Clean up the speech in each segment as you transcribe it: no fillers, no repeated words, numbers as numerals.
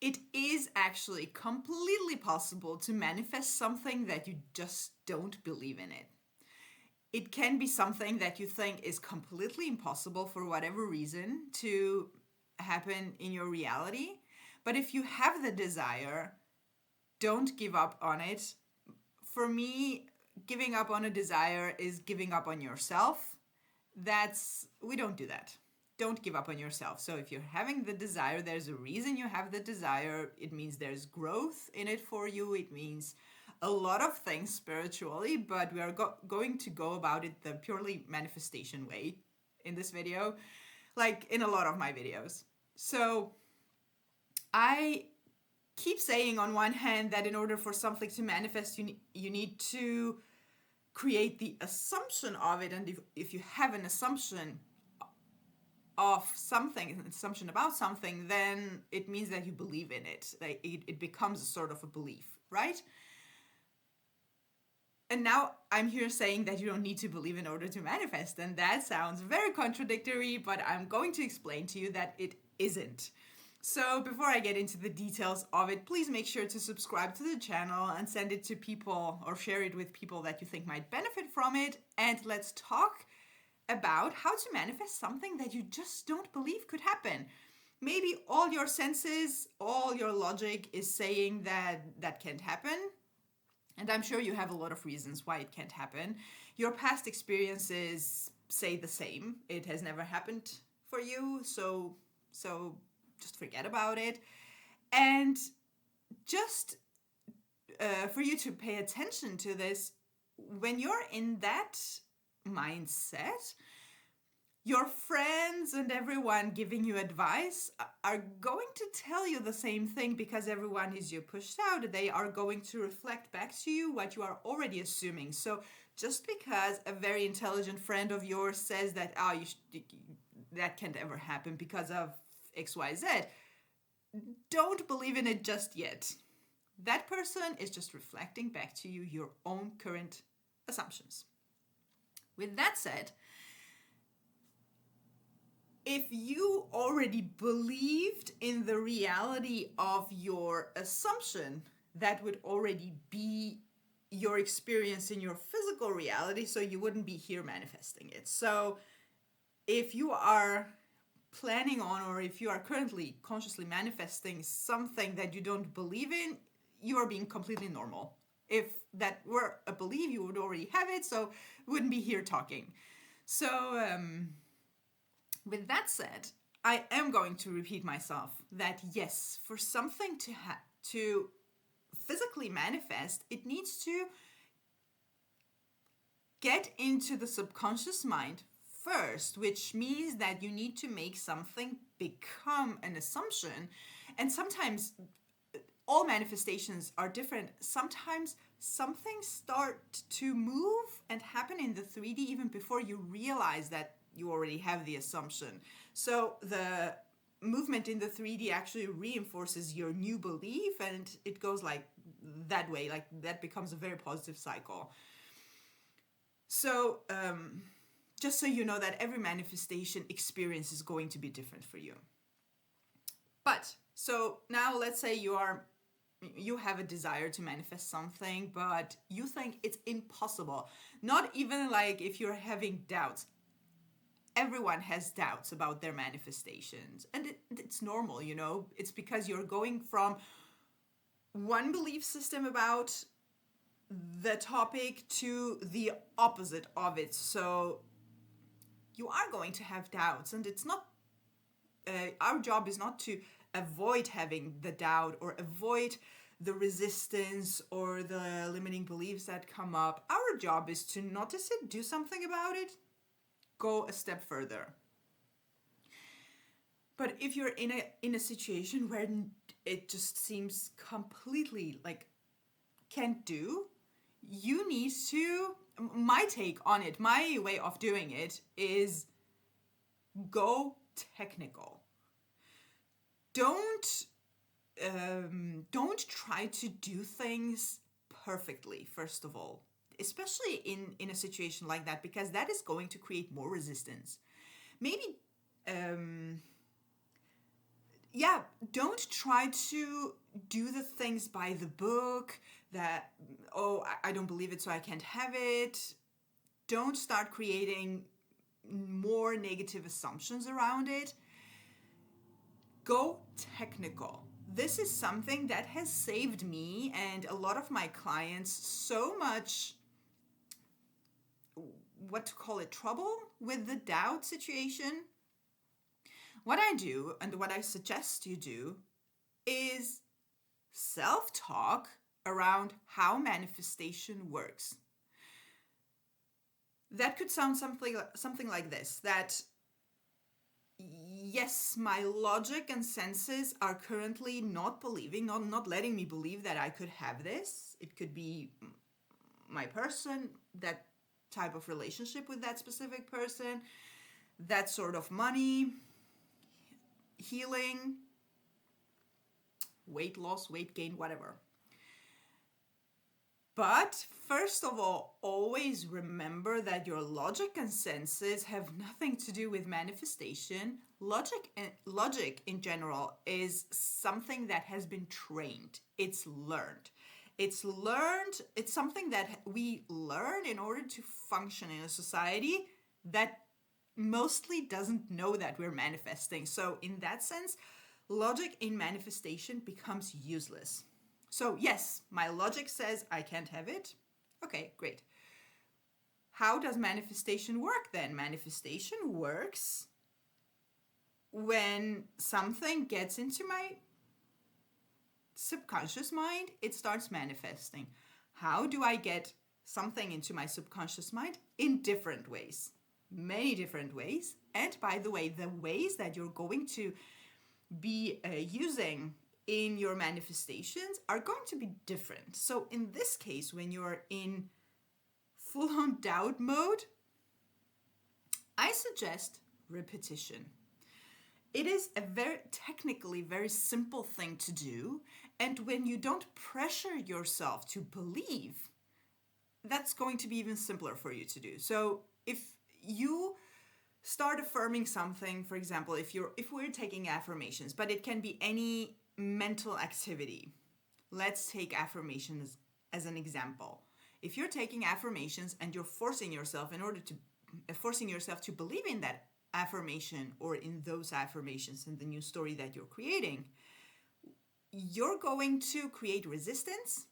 It is actually completely possible to manifest something that you just don't believe in it. It can be something that you think is completely impossible for whatever reason to happen in your reality. But if you have the desire, don't give up on it. For me, giving up on a desire is giving up on yourself. We don't do that. Don't give up on yourself. So if you're having the desire, there's a reason you have the desire. It means there's growth in it for you. It means a lot of things spiritually, but we are going to go about it the purely manifestation way in this video, like in a lot of my videos. So I keep saying on one hand that in order for something to manifest, you need to create the assumption of it. And if you have an assumption of something, an assumption about something, then it means that you believe in it. Like it becomes a sort of a belief, right? And now I'm here saying that you don't need to believe in order to manifest, and that sounds very contradictory, but I'm going to explain to you that it isn't. So before I get into the details of it, please make sure to subscribe to the channel and send it to people or share it with people that you think might benefit from it. And let's talk about how to manifest something that you just don't believe could happen. Maybe all your senses, all your logic is saying that that can't happen. And I'm sure you have a lot of reasons why it can't happen. Your past experiences say the same. It has never happened for you, so just forget about it. And just for you to pay attention to this, when you're in that mindset, your friends and everyone giving you advice are going to tell you the same thing, because everyone is you pushed out. They are going to reflect back to you what you are already assuming. So just because a very intelligent friend of yours says that that can't ever happen because of XYZ, don't believe in it just yet. That person is just reflecting back to you your own current assumptions. With that said, if you already believed in the reality of your assumption, that would already be your experience in your physical reality, so you wouldn't be here manifesting it. So if you are planning on, or if you are currently consciously manifesting something that you don't believe in, you are being completely normal. If that were a belief, you would already have it, so wouldn't be here talking. So with that said, I am going to repeat myself that yes, for something to physically manifest, it needs to get into the subconscious mind first, which means that you need to make something become an assumption. And sometimes all manifestations are different. Sometimes some things start to move and happen in the 3D even before you realize that you already have the assumption. So the movement in the 3D actually reinforces your new belief, and it goes like that way, like that becomes a very positive cycle. So just so you know that every manifestation experience is going to be different for you. But so now let's say you have a desire to manifest something, but you think it's impossible. Not even like if you're having doubts. Everyone has doubts about their manifestations, and it's normal, you know. It's because you're going from one belief system about the topic to the opposite of it. So you are going to have doubts, and it's not our job is not to avoid having the doubt or avoid the resistance or the limiting beliefs that come up. Our job is to notice it, do something about it, go a step further. But if you're in a situation where it just seems completely like can't do, you need to, my take on it, my way of doing it is go technical. Don't try to do things perfectly, first of all, especially in a situation like that, because that is going to create more resistance. Maybe yeah, don't try to do the things by the book that, oh, I don't believe it, so I can't have it. Don't start creating more negative assumptions around it. Go technical. This is something that has saved me and a lot of my clients so much, what to call it, trouble with the doubt situation. What I do and what I suggest you do is self-talk around how manifestation works. That could sound something like this, that yes, my logic and senses are currently not letting me believe that I could have this. It could be my person, that type of relationship with that specific person, that sort of money, healing, weight loss, weight gain, whatever. But first of all, always remember that your logic and senses have nothing to do with manifestation. Logic in general is something that has been trained. It's learned. It's something that we learn in order to function in a society that mostly doesn't know that we're manifesting. So in that sense, logic in manifestation becomes useless. So yes, my logic says I can't have it. Okay, great. How does manifestation work then? Manifestation works when something gets into my subconscious mind, it starts manifesting. How do I get something into my subconscious mind? In different ways, many different ways. And by the way, the ways that you're going to be using in your manifestations are going to be different. So in this case, when you're in full-on doubt mode, I suggest repetition. It is a technically very simple thing to do, and when you don't pressure yourself to believe, that's going to be even simpler for you to do. So if you start affirming something, for example, if we're taking affirmations, but it can be any mental activity. Let's take affirmations as an example. If you're taking affirmations and you're forcing yourself to believe in that affirmation or in those affirmations in the new story that you're creating, you're going to create resistance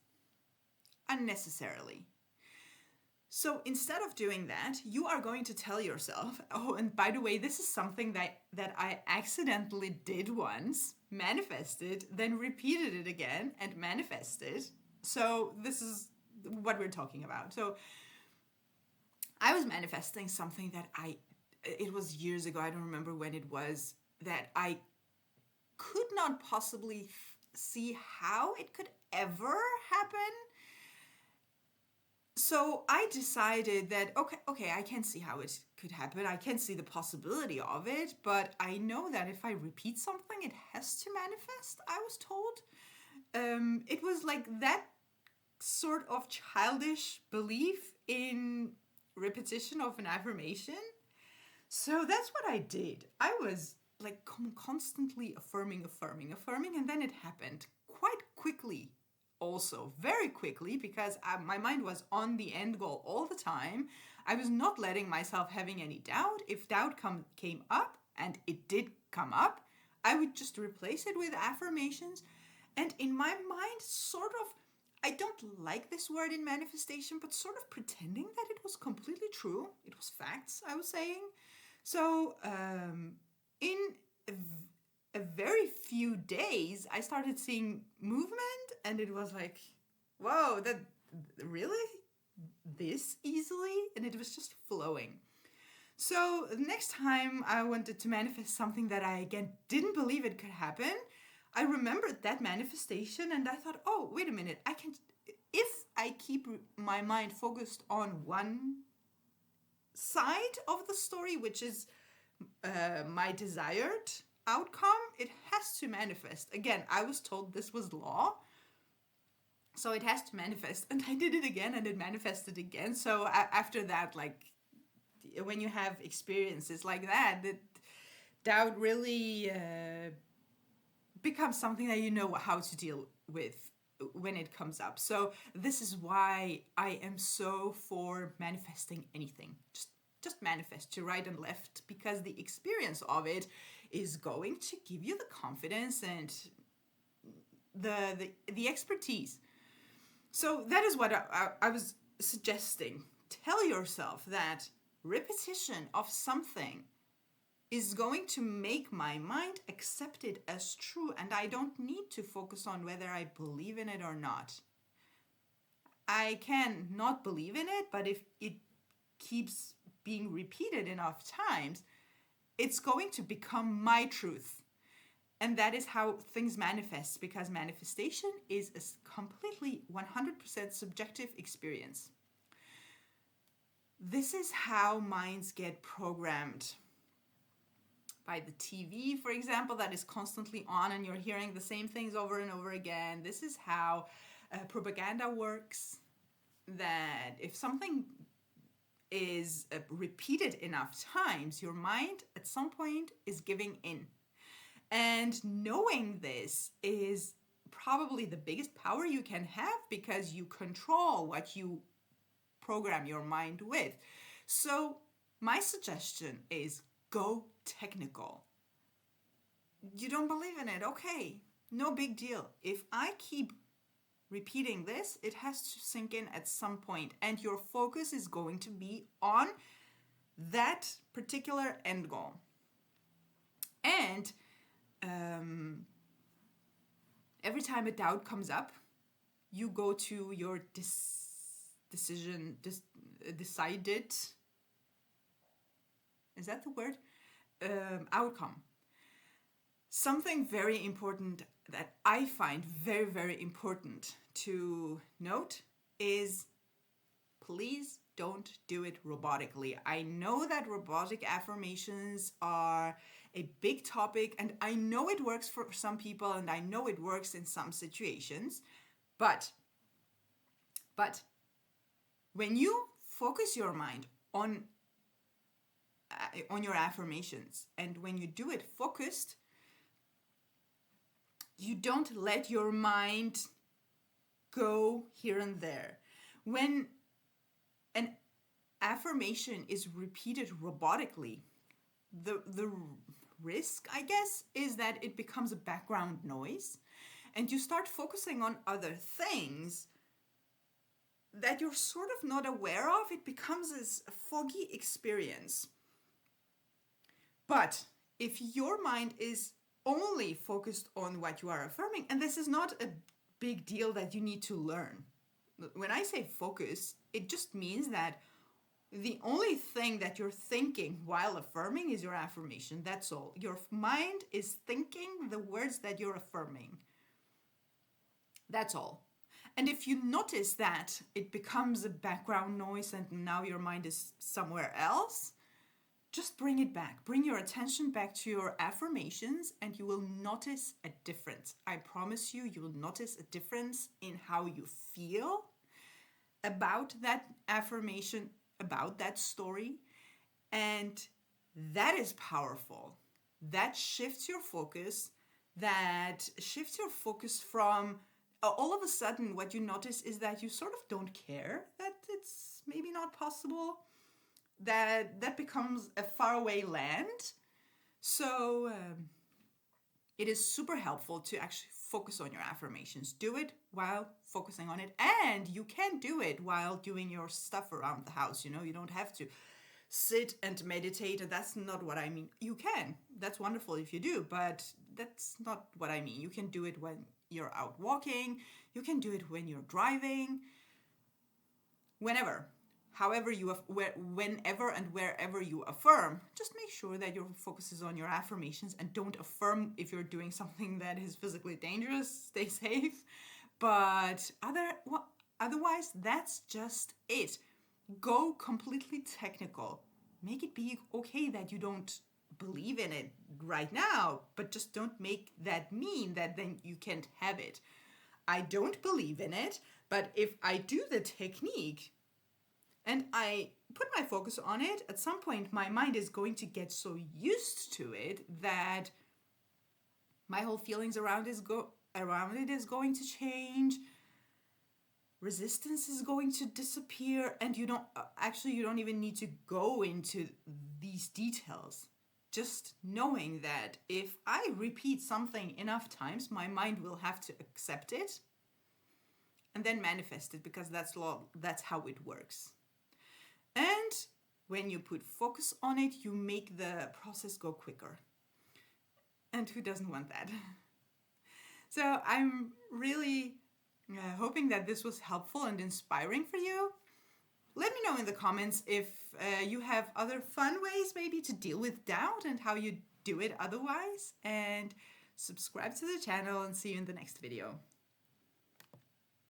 unnecessarily. So instead of doing that, you are going to tell yourself, oh, and by the way, this is something that I accidentally did once, manifested, then repeated it again and manifested. So this is what we're talking about. So I was manifesting something that it was years ago, I don't remember when it was, that I could not possibly see how it could ever happen. So I decided that, okay, I can see how it could happen. I can see the possibility of it, but I know that if I repeat something, it has to manifest, I was told. It was like that sort of childish belief in repetition of an affirmation. So that's what I did. I was like constantly affirming, and then it happened quite quickly. Also, very quickly, because my mind was on the end goal all the time. I was not letting myself having any doubt. If doubt came up, and it did come up, I would just replace it with affirmations. And in my mind, sort of, I don't like this word in manifestation, but sort of pretending that it was completely true. It was facts, I was saying. So in a very few days, I started seeing movement, and it was like, whoa, that really this easily? And it was just flowing. So the next time I wanted to manifest something that I, again, didn't believe it could happen, I remembered that manifestation, and I thought, oh, wait a minute, if I keep my mind focused on one side of the story, which is my desired outcome, it has to manifest. Again, I was told this was law, so it has to manifest, and I did it again, and it manifested again. So after that, like, when you have experiences like that doubt really becomes something that you know how to deal with when it comes up. So this is why I am so for manifesting anything. Just manifest to right and left, because the experience of it is going to give you the confidence and the expertise. So that is what I was suggesting. Tell yourself that repetition of something is going to make my mind accept it as true, and I don't need to focus on whether I believe in it or not. I can not believe in it, but if it keeps being repeated enough times, it's going to become my truth. And that is how things manifest, because manifestation is a completely 100% subjective experience. This is how minds get programmed. By the TV, for example, that is constantly on and you're hearing the same things over and over again. This is how propaganda works, that if something is repeated enough times, your mind at some point is giving in. And knowing this is probably the biggest power you can have, because you control what you program your mind with. So my suggestion is go technical. You don't believe in it? Okay, no big deal. If I keep repeating this, it has to sink in at some point, and your focus is going to be on that particular end goal. And every time a doubt comes up, you go to your decided, is that the word? Outcome. Something very important that I find very, very important to note is, please don't do it robotically. I know that robotic affirmations are a big topic, and I know it works for some people, and I know it works in some situations, but when you focus your mind on your affirmations, and when you do it focused, you don't let your mind go here and there. When an affirmation is repeated robotically, the risk, I guess, is that it becomes a background noise, and you start focusing on other things that you're sort of not aware of. It becomes this foggy experience. But if your mind is only focused on what you are affirming, and this is not a big deal that you need to learn. When I say focus, it just means that the only thing that you're thinking while affirming is your affirmation. That's all. Your mind is thinking the words that you're affirming. That's all. And if you notice that it becomes a background noise and now your mind is somewhere else, just bring it back. Bring your attention back to your affirmations, and you will notice a difference. I promise you, you will notice a difference in how you feel about that affirmation, about that story. And that is powerful. That shifts your focus. That shifts your focus from all of a sudden what you notice is that you sort of don't care that it's maybe not possible. That becomes a faraway land. So it is super helpful to actually focus on your affirmations. Do it while focusing on it. And you can do it while doing your stuff around the house. You know, you don't have to sit and meditate. And that's not what I mean. You can. That's wonderful if you do. But that's not what I mean. You can do it when you're out walking. You can do it when you're driving. Whenever. However whenever and wherever you affirm, just make sure that your focus is on your affirmations, and don't affirm if you're doing something that is physically dangerous. Stay safe. But otherwise, that's just it. Go completely technical. Make it be okay that you don't believe in it right now, but just don't make that mean that then you can't have it. I don't believe in it, but if I do the technique, and I put my focus on it, at some point my mind is going to get so used to it that My whole feelings around it is going to change. Resistance is going to disappear, and you don't even need to go into these details. Just knowing that if I repeat something enough times, my mind will have to accept it and then manifest it, because that's how it works. And when you put focus on it, you make the process go quicker. And who doesn't want that? So I'm really hoping that this was helpful and inspiring for you. Let me know in the comments if you have other fun ways maybe to deal with doubt and how you do it otherwise. And subscribe to the channel, and see you in the next video.